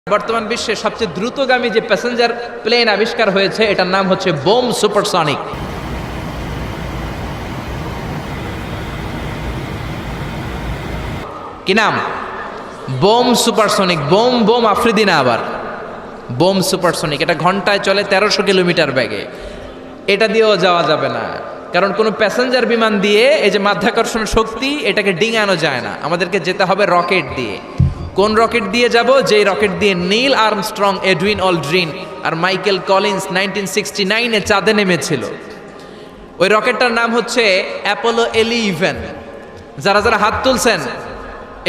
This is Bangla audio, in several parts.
বর্তমান বিশ্বে সবচেয়ে দ্রুতগামী যে প্যাসেঞ্জার প্লেন আবিষ্কার হয়েছে এটার নাম হচ্ছে বোম সুপারসনিক। কি নাম? Bomb supersonic. Bomb bomb Afridi না, আবার বোম সুপারসনিক। এটা ঘন্টায় চলে 1300 কিলোমিটার বেগে। এটা দিয়েও যাওয়া যাবে না, কারণ কোনো প্যাসেঞ্জার বিমান দিয়ে এই যে মাধ্যাকর্ষণ শক্তি এটাকে ডিঙানো যায় না। আমাদেরকে যেতে হবে রকেট দিয়ে। কোন রকেট দিয়ে যাব? যেই রকেট দিয়ে নীল আর্মস্ট্রং, এডউইন অলড্রিন আর মাইকেল কলিন্স 1969-এ চাঁদে নেমেছিল। ওই রকেটটার নাম হচ্ছে অ্যাপোলো 11। যারা যারা হাত তুলছেন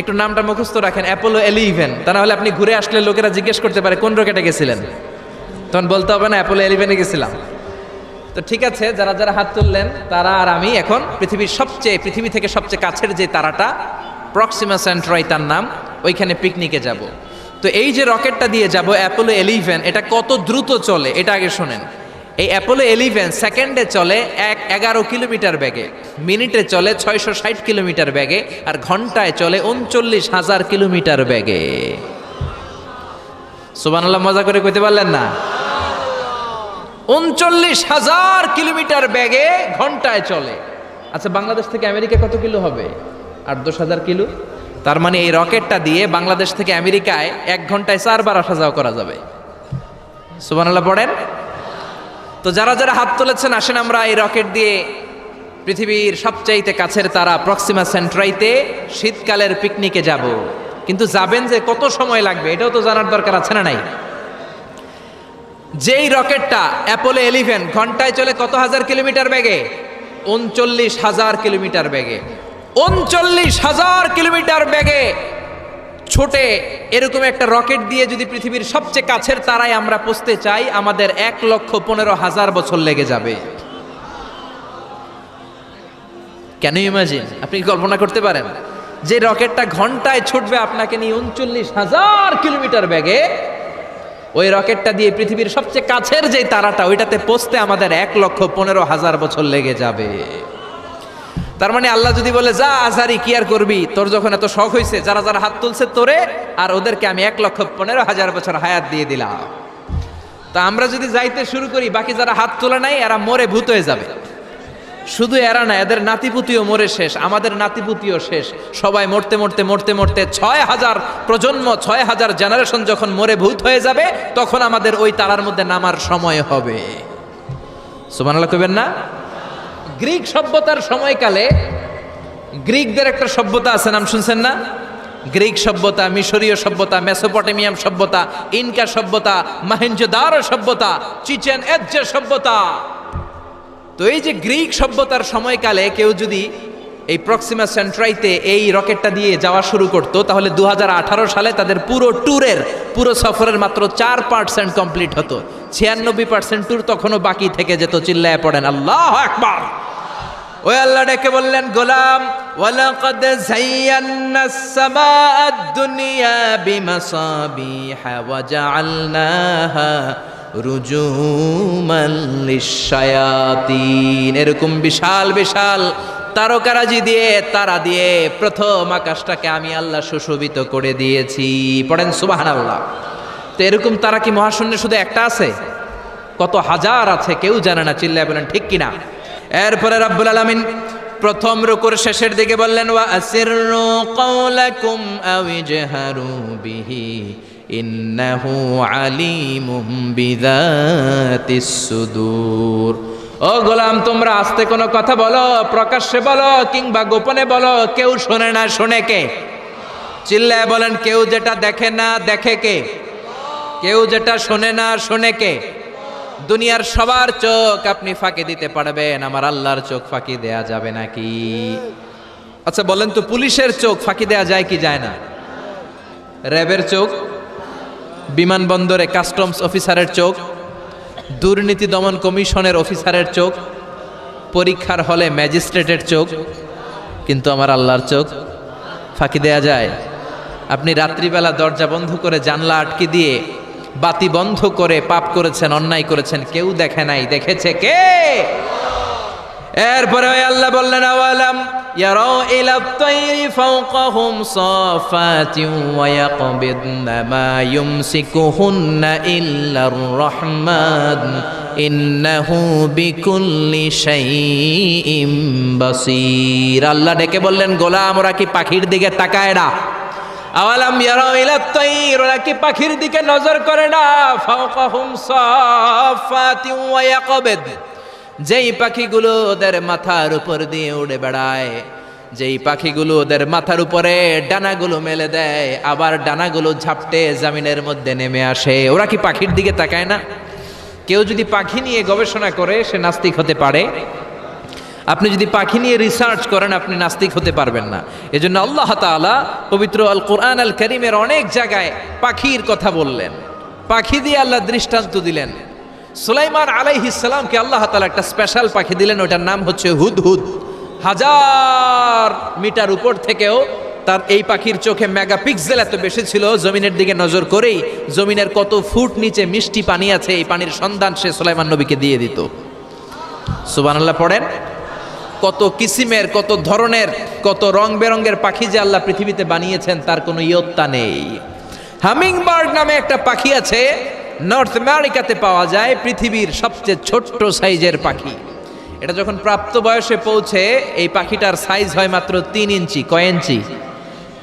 একটু নামটা মুখস্থ রাখেন, অ্যাপোলো 11। তা না হলে আপনি ঘুরে আসলে লোকেরা জিজ্ঞেস করতে পারে কোন রকেটে গেছিলেন, তখন বলতে হবে না অ্যাপোলো 11-এ গেছিলাম। তো ঠিক আছে, যারা যারা হাত তুললেন তারা আর আমি এখন পৃথিবী থেকে সবচেয়ে কাছের যে তারাটা প্রক্সিমা সেন্ট্রাই তার নাম, ওইখানে পিকনিকে যাব। তো এই যে রকেটটা দিয়ে যাব অ্যাপোলো 11, এটা কত দ্রুত চলে এটা আগে শোনেন। এই অ্যাপোলো 11 সেকেন্ডে চলে 11 কিলোমিটার বেগে, মিনিটে চলে 660 কিলোমিটার বেগে, আর ঘন্টায় চলে 39,000 কিলোমিটার বেগে। সুবহানাল্লাহ, মজা করে কইতে পারলেন না? 39,000 কিলোমিটার বেগে ঘন্টায় চলে। আচ্ছা, বাংলাদেশ থেকে আমেরিকা কত কিলো হবে? 8-10,000 কিলো। তার মানে এই রকেটটা দিয়ে বাংলাদেশ থেকে আমেরিকায় 1 ঘন্টায় 4 বার আসা যাওয়া করা যাবে। সুবহানাল্লাহ পড়েন। তো যারা যারা হাত তুলেছেন, আসেন আমরা এই রকেট দিয়ে পৃথিবীর সবচাইতে কাছের তারা প্রক্সিমা সেন্ট্রাইতে শীতকালের পিকনিকে যাব। কিন্তু যাবেন যে কত সময় লাগবে এটাও তো জানার দরকার আছে না নাই? যেই রকেটটা অ্যাপোলো 11 ঘন্টায় চলে কত হাজার কিলোমিটার বেগে? 39,000 কিলোমিটার বেগে। 39,000 কিলোমিটার বেগে ছোটে এরকম একটা রকেট দিয়ে যদি পৃথিবীর সবচেয়ে কাছের তারায় আমরা পৌঁছতে চাই, আমাদের 1,15,000 বছর লেগে যাবে। Can you imagine? আপনি কি কল্পনা করতে পারেন যে রকেটটা ঘন্টায় ছুটবে আপনাকে নিয়ে 39,000 কিলোমিটার বেগে? ওই রকেটটা দিয়ে পৃথিবীর সবচেয়ে কাছের যে তারাটা ওইটাতে পৌঁছতে আমাদের 1,15,000 বছর লেগে যাবে। তার মানে আল্লাহ যদি বলে যা আজারি কি আর করবি, তোর যখন এত শখ হয়েছে, যারা যারা হাত তুলছে তোরে আর ওদেরকে আমি 1,15,000 বছর হায়াত দিয়ে দিলাম। তা আমরা যদি যাইতে শুরু করি, বাকি যারা হাত তোলা নাই এরা মরে ভূত হয়ে যাবে। শুধু এরা না, এদের নাতিপুতিও মরে শেষ, আমাদের নাতিপুতিও শেষ। সবাই মরতে মরতে মরতে মরতে 6,000 প্রজন্ম, 6,000 জেনারেশন যখন মরে ভূত হয়ে যাবে, তখন আমাদের ওই তারার মধ্যে নামার সময় হবে। সুবহানাল্লাহ কইবেন না? গ্রিক সভ্যতার সময়কালে গ্রিকদের একটা সভ্যতা আছে, নাম শুনছেন না? গ্রিক সভ্যতা, মিশরীয় সভ্যতা, মেসোপটেমিয়াম সভ্যতা, ইনকা সভ্যতা, মহেঞ্জোদারো সভ্যতা, চিচেন ইৎজা সভ্যতা। তো এই যে গ্রিক সভ্যতার সময়কালে কেউ যদি এই প্রক্সিমা সেন্ট্রাইতে এই রকেটটা দিয়ে যাওয়া শুরু করতো, তাহলে 2018 সালে তাদের পুরো সফরের মাত্র 4% কমপ্লিট হতো। 96% ট্যুর তখনও বাকি থেকে যেত। চিল্লায় পড়েন আল্লাহু আকবার। ওই আল্লাহ ডেকে বললেন, গোলাম ওয়ালাকাদ যায়্যানাস সামাআদ দুনিয়া বিমাসাবিহা ওয়া জাআলনাহা রুজুমান লিশ-শায়াতিন। এরকম বিশাল বিশাল তারকারাজি দিয়ে, তারা দিয়ে প্রথম আকাশটাকে আমি আল্লাহ সুশোভিত করে দিয়েছি। পড়েন সুবহানাল্লাহ। তো এরকম তারা কি মহাশূন্যে শুধু একটা আছে? কত হাজার আছে কেউ জানে না। চিল্লায় বলেন ঠিক কিনা? এরপরে রাব্বুল আলামিন প্রথম রুকুর শেষের দিকে বললেন, ওয়া আসিররু কাওলাকুম আও ইজহারু বিহি ইন্নাহু আলিমুম বিযাতিস সুদূর। ও গোলাম, তোমরা আস্তে কোনো কথা বলো, প্রকাশ্যে বলো কিংবা গোপনে বলো, কেউ শোনে না, শোনে কে? চিল্লায় বলেন, কেউ যেটা দেখে না দেখে কে? কেউ যেটা শোনে না শোনে কে? দুনিয়ার সবার চোখ আপনি ফাঁকি দিতে পারবেন, আমার আল্লাহর চোখ ফাঁকি দেয়া যাবে নাকি? আচ্ছা বলেন তো, পুলিশের চোখ ফাঁকি দেয়া যায় কি যায় না? র্যাবের চোখ, বিমানবন্দরে কাস্টমস অফিসারের চোখ, দুর্নীতি দমন কমিশনের অফিসারের চোখ, পরীক্ষার হলে ম্যাজিস্ট্রেটের চোখ, কিন্তু আমার আল্লাহর চোখ ফাঁকি দেয়া যায়? আপনি রাত্রিবেলা দরজা বন্ধ করে, জানলা আটকে দিয়ে, বাতি বন্ধ করে পাপ করেছেন, অন্যায় করেছেন, কেউ দেখে নাই, দেখেছে কে? এরপরে আল্লাহ বললেন আওয়ালাম ইয়ারাউ ইলা তাইরি ফাওকাহুম সাফাতিন ওয়া ইয়াকবিদনা মা ইউমসিকুহুন্না ইল্লার রহমান ইন্নাহু বিকুল্লি শাইইন বাসীর। আল্লাহ ডেকে বললেন গোলাম ওরা কি পাখির দিকে তাকায় না? আওয়ালাম ইয়ারাউ ইলা তাইর, ওরা কি পাখির দিকে নজর করে না? ফাওকাহুম সাফাতিন ওয়া ইয়াকবিদ, যেই পাখিগুলো ওদের মাথার উপর দিয়ে উড়ে বেড়ায়, যেই পাখিগুলো ওদের মাথার উপরে ডানাগুলো মেলে দেয়, আবার ডানাগুলো ঝাপটে জমিনের মধ্যে নেমে আসে, ওরা কি পাখির দিকে তাকায় না? কেউ যদি পাখি নিয়ে গবেষণা করে সে নাস্তিক হতে পারে। আপনি যদি পাখি নিয়ে রিসার্চ করেন আপনি নাস্তিক হতে পারবেন না। এজন্য আল্লাহ তাআলা পবিত্র আল কোরআন আল কারীমের অনেক জায়গায় পাখির কথা বললেন, পাখি দিয়ে আল্লাহ দৃষ্টান্ত দিলেন। সুলাইমান আলাইহিস সালামকে আল্লাহ তাআলা একটা স্পেশাল পাখি দিলেন, ওটার নাম হচ্ছে হুদহুদ। 1000 মিটার উপর থেকেও তার এই পাখির চোখে মেগাপিক্সেল এত বেশি ছিল, জমিনের দিকে নজর করেই জমিনের কত ফুট নিচে মিষ্টি পানি আছে এই পানির সন্ধান সে সুলাইমান নবীকে দিয়ে দিত। সুবহানাল্লাহ পড়েন। কত কিসিমের, কত ধরনের, কত রং বেরঙের পাখি যে আল্লাহ পৃথিবীতে বানিয়েছেন তার কোনো ইয়ত্তা নেই। হামিং বার্ড নামে একটা পাখি আছে, নর্থ আমেরিকাতে পাওয়া যায়, পৃথিবীর সবচেয়ে ছোট্ট সাইজের পাখি। এটা যখন প্রাপ্ত বয়সে পৌঁছে এই পাখিটার সাইজ হয় মাত্র 3 ইঞ্চি। কয় ইঞ্চি?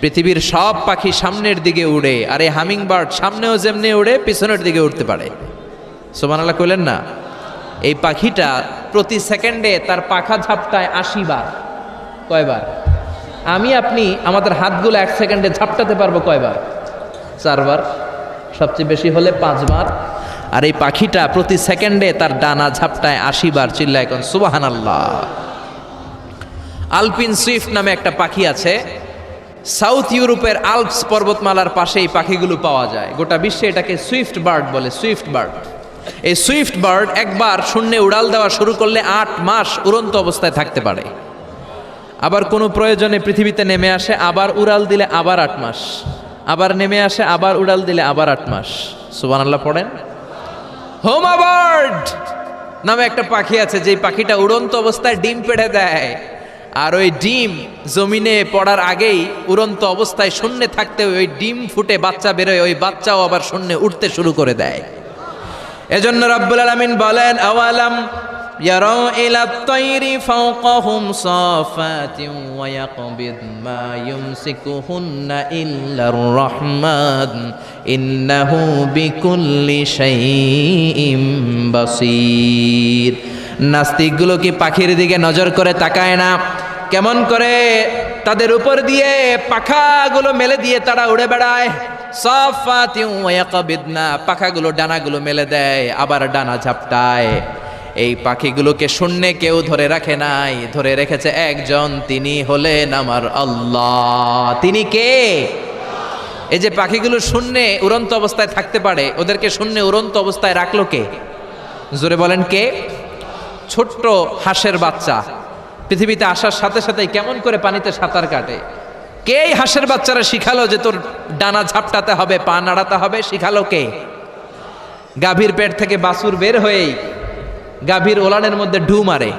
পৃথিবীর সব পাখি সামনের দিকে উড়ে, আর এই হামিং বার্ড সামনেও যেমনি উড়ে পিছনের দিকে উঠতে পারে। সুবহানাল্লাহ কইলেন না? এই পাখিটা প্রতি সেকেন্ডে তার পাখা ঝাপটায় 80 বার। কয়বার? আমি আপনি আমাদের হাতগুলো 1 সেকেন্ডে ঝাপটাতে পারবো কয়বার? 4 বার, সবচেয়ে বেশি হলে 5 বার। আর এই পাখিটা প্রতি সেকেন্ডে তার ডানা ঝাপটায় 80 বার। চিল্লায় এখন সুবহানাল্লাহ। আলপিন সুইফট নামে একটা পাখি আছে, সাউথ ইউরোপের আল্পস পর্বতমালার পাশে এই পাখিগুলো পাওয়া যায়। গোটা বিশ্বে এটাকে সুইফট বার্ড বলে, সুইফট বার্ড। এই সুইফট বার্ড একবার শূন্যে উড়াল দেওয়া শুরু করলে 8 মাস উড়ন্ত অবস্থায় থাকতে পারে। আবার কোনো প্রয়োজনে পৃথিবীতে নেমে আসে, আবার উড়াল দিলে আবার 8 মাস, আবার নেমে আসে, আবার উড়াল দিলে আবার 8 মাস। সুবহানাল্লাহ পড়েন। হোমা বার্ড নামে একটা পাখি আছে, যেই পাখিটা উড়ন্ত অবস্থায় ডিম পেড়ে দেয়, আর ওই ডিম জমিনে পড়ার আগেই উড়ন্ত অবস্থায় শূন্যে থাকতে ওই ডিম ফুটে বাচ্চা বেরোয়, ওই বাচ্চাও আবার শূন্যে উঠতে শুরু করে দেয়। এজন্য রব্বুল আলামিন বলেন আওয়ালাম ইয়ারাউ ইলা তাইরি ফাওকাহুম সাফাতিন ওয়া ইয়াকবিদ মা ইউমসিকুহুন্না ইল্লার রহমান ইন্নাহু বিকুল্লি শাইইন বাসীর। নাস্তিকগুলো কি পাখির দিকে নজর করে তাকায় না? কেমন করে তাদের উপর দিয়ে পাখাগুলো মেলে দিয়ে তারা উড়ে বেড়ায়। সাফাতিন ওয়া ইয়াকবিদনা, পাখাগুলো ডানাগুলো মেলে দেয়, আবার ডানা ঝাপটায়। এই পাখিগুলোকে শূন্যে কেউ ধরে রাখে নাই, ধরে রেখেছে একজন, তিনি হলেন আমার আল্লাহ। তিনি কে? এই যে পাখিগুলো শূন্যে উড়ন্ত অবস্থায় থাকতে পারে, ওদেরকে শূন্যে উড়ন্ত অবস্থায় রাখলো কে? জোরে বলেন কে? ছোট্ট হাঁসের বাচ্চা পৃথিবীতে আসার সাথে সাথেই কেমন করে পানিতে সাঁতার কাটে। কে এই হাঁসের বাচ্চারা শিখালো যে তোর ডানা ঝাপটাতে হবে, পা নাড়াতে হবে? শিখালো কে? গাভীর পেট থেকে বাছুর বের হয়েই গাভীর ওলানের মধ্যে ঢু মারে।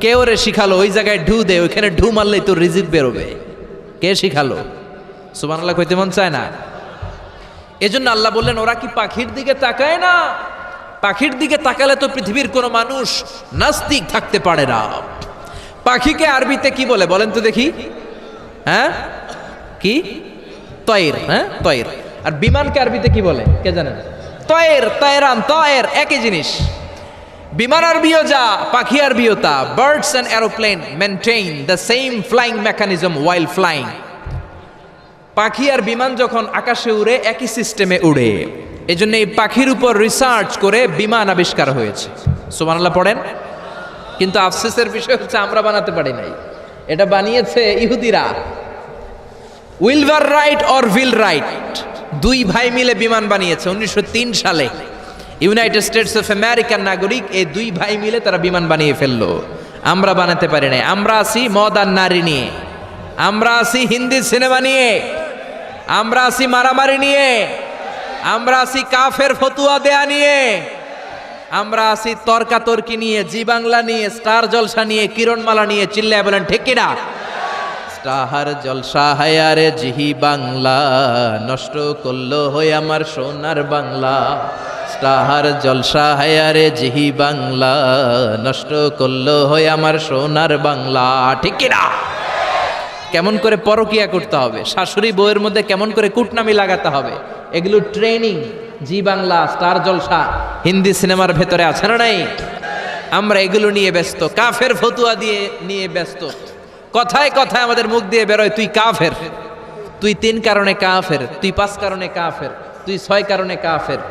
কে ওরে শিখালো ওই জায়গায় ঢু দে, ওইখানে ঢু মারলেই তোর রিজিক বেরোবে? কে শিখালো? সুবহানাল্লাহ কইতে মন চায় না? এজন্য আল্লাহ বললেন ওরা কি পাখির দিকে তাকায় না? পাখির দিকে তাকালে তো পৃথিবীর কোনো মানুষ নাস্তিক থাকতে পারে না। পাখিকে আরবিতে কি বলে বলেন তো দেখি? হ্যাঁ, কি? তয়ের। হ্যাঁ, তয়ের। আর বিমানকে আরবিতে কি বলে কে জানেন? তয়ের, তয়রান, তয়ের একই জিনিস। বিমান আরবিও যা, পাখি আরবিও তা। Birds and aeroplane maintain the same flying mechanism while flying. পাখি আর বিমান যখন আকাশে উড়ে একই সিস্টেমে উড়ে। এই জন্য এই পাখির উপর রিসার্চ করে বিমান আবিষ্কার হয়েছে। সুবহানাল্লাহ পড়েন। কিন্তু আফসোসের বিষয় হচ্ছে আমরা বানাতে পারি নাই, এটা বানিয়েছে ইহুদিরা। উইলভার রাইট অর উইল রাইট, দুই ভাই মিলে বিমান বানিয়েছে 1903 সালে। ইউনাইটেড স্টেটস অফ আমেরিকার নাগরিক এই দুই ভাই মিলে তারা বিমান বানিয়ে ফেললো। আমরা বানাতে পারি নাই। আমরা আছি মদ আর নারী নিয়ে, আমরা আছি হিন্দি সিনেমা নিয়ে, আমরা আছি মারামারি নিয়ে, আমরা আছি কাফের ফতুয়া দেয়া নিয়ে, আমরা আছি তর্কাতর্কি নিয়ে, জি বাংলা নিয়ে, স্টার জলসা নিয়ে, কিরণমালা নিয়ে, চিল্লায় বলেন ঠিক কিনা? স্টার জলসা হায়ারে জিহি বাংলা, নষ্ট করলো হয়ে আমার সোনার বাংলা। স্টার জলসা হায়ারে জিহি বাংলা, নষ্ট করলো হয়ে আমার সোনার বাংলা। ঠিক কিনা? কেমন করে পরকিয়া করতে হবে, শাশুড়ি বউয়ের মধ্যে কেমন করে কুটনামি লাগাতে হবে, এগুলো ট্রেনিং জি বাংলা, স্টার জলসা, হিন্দি সিনেমার ভেতরে আছে না নাই? আমরা এগুলো নিয়ে ব্যস্ত, কাফের ফতুয়া দিয়ে নিয়ে ব্যস্ত। কথায় কথায় আমাদের মুখ দিয়ে বেরোয় তুই কাফের, তুই 3 কারণে কাফের, তুই 5 কারণে কাফের, তুই 6 কারণে কাফের।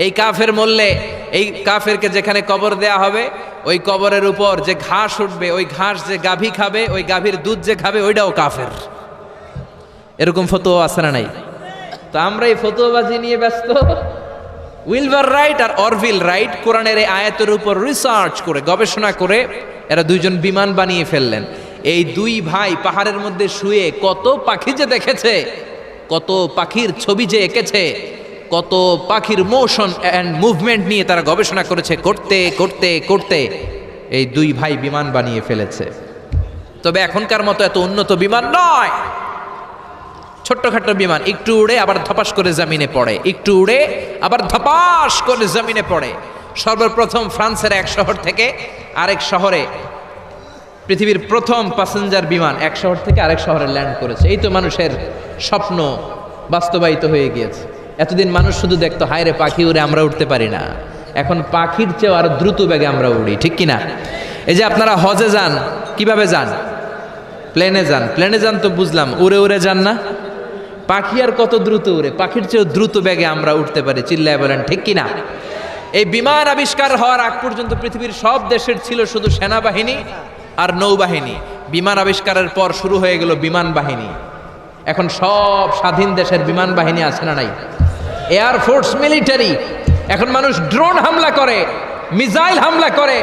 এই কাফের মরলে, এই কাফেরকে যেখানে কবর দেয়া হবে, ওই কবরের উপর যে ঘাস উঠবে, ওই ঘাস যে গাভী খাবে, ওই গাভীর দুধ যে খাবে, ওইটাও কাফের। এরকম ফতোয়া আছে না নাই? তো আমরা এই ফতোয়াবাজি নিয়ে ব্যস্ত। উইলবার রাইট আর অরভিল রাইট কোরআনের এই আয়াতের উপর রিসার্চ করে, গবেষণা করে এরা 2জন বিমান বানিয়ে ফেললেন। এই 2 ভাই পাহাড়ের মধ্যে শুয়ে কত পাখি যে দেখেছে, কত পাখির ছবি যে এঁকেছে, কত পাখির মোশন অ্যান্ড মুভমেন্ট নিয়ে তারা গবেষণা করেছে। করতে করতে করতে এই 2 ভাই বিমান বানিয়ে ফেলেছে। তবে এখনকার মতো এত উন্নত বিমান নয়, ছোট্টখাট্ট বিমান, একটু উড়ে আবার ধপাস করে জমিনে পড়ে, একটু উড়ে আবার ধপাস করে জমিনে পড়ে। সর্বপ্রথম ফ্রান্সের এক শহর থেকে আরেক শহরে, পৃথিবীর প্রথম প্যাসেঞ্জার বিমান এক শহর থেকে আরেক শহরে ল্যান্ড করেছে। এই তো মানুষের স্বপ্ন বাস্তবায়িত হয়ে গিয়েছে। এতদিন মানুষ শুধু দেখতো হায় রে পাখি উড়ে, আমরা উঠতে পারি না। এখন পাখির চেয়েও আরো দ্রুত বেগে আমরা উড়ি, ঠিক কিনা? এই যে আপনারা হজে যান, কিভাবে যান? প্লেনে যান। প্লেনে যান তো বুঝলাম, উড়ে উড়ে যান না? পাখি আর কত দ্রুত উড়ে, পাখির চেয়েও দ্রুত বেগে আমরা উঠতে পারি, চিল্লায় বলেন ঠিক কিনা? এই বিমান আবিষ্কার হওয়ার আগ পর্যন্ত পৃথিবীর সব দেশের ছিল শুধু সেনাবাহিনী আর নৌবাহিনী। বিমান আবিষ্কারের পর শুরু হয়ে গেল বিমান বাহিনী। এখন সব স্বাধীন দেশের বিমান বাহিনী আছে না নাই? Air force, military. এখন মানুষ ড্রোন হামলা করে, মিসাইল হামলা করে,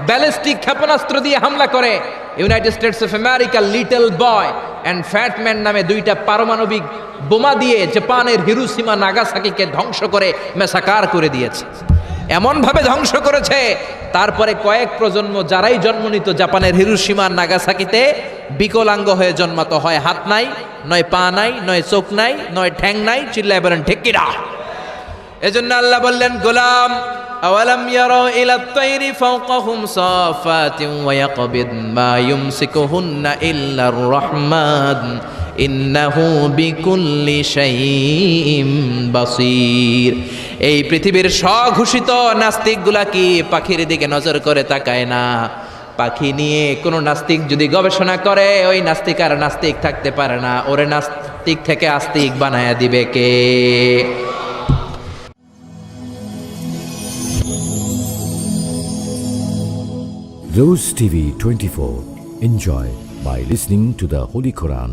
ব্যালিস্টিক ক্ষেপণাস্ত্র দিয়ে হামলা করে। United states of America little boy and fat man নামে 2টা পারমাণবিক বোমা দিয়ে জাপানের হিরোশিমা নাগাসাকিকে ধ্বংস করে মেসাকার করে দিয়েছে। এমনভাবে ধ্বংস করেছে, তারপরে কয়েক প্রজন্ম যারাই জন্ম নিত জাপানের হিরোশিমা নাগাসাকিতে বিকলাঙ্গ হয়ে জন্মাতো। হয় হাত নাই, নয় পা নাই, নয় চোখ নাই, নয় ঠ্যাং নাই, চিল্লায় বলেন ঠিক কিনা? এজন্য আল্লাহ বললেন, গোলাম আওয়ালাম ইয়ারাউ ইলা তাইরি ফাওকাহুম সাফাতিন ওয়া ইয়াকবিদ মা ইউমসিকুহুন্না ইল্লার রহমান ইন্নাহু বিকুল্লি শাইইম বাসীর। এই পৃথিবীর স্বঘোষিত নাস্তিকগুলা কি পাখির দিকে নজর করে তাকায় না? পাখি নিয়ে কোনো নাস্তিক যদি গবেষণা করে, ওই নাস্তিক আর নাস্তিক থাকতে পারে না, ওরে নাস্তিক থেকে আস্তিক বানায়া দিবে কে? Rose TV 24. Enjoy by listening to the Holy Quran.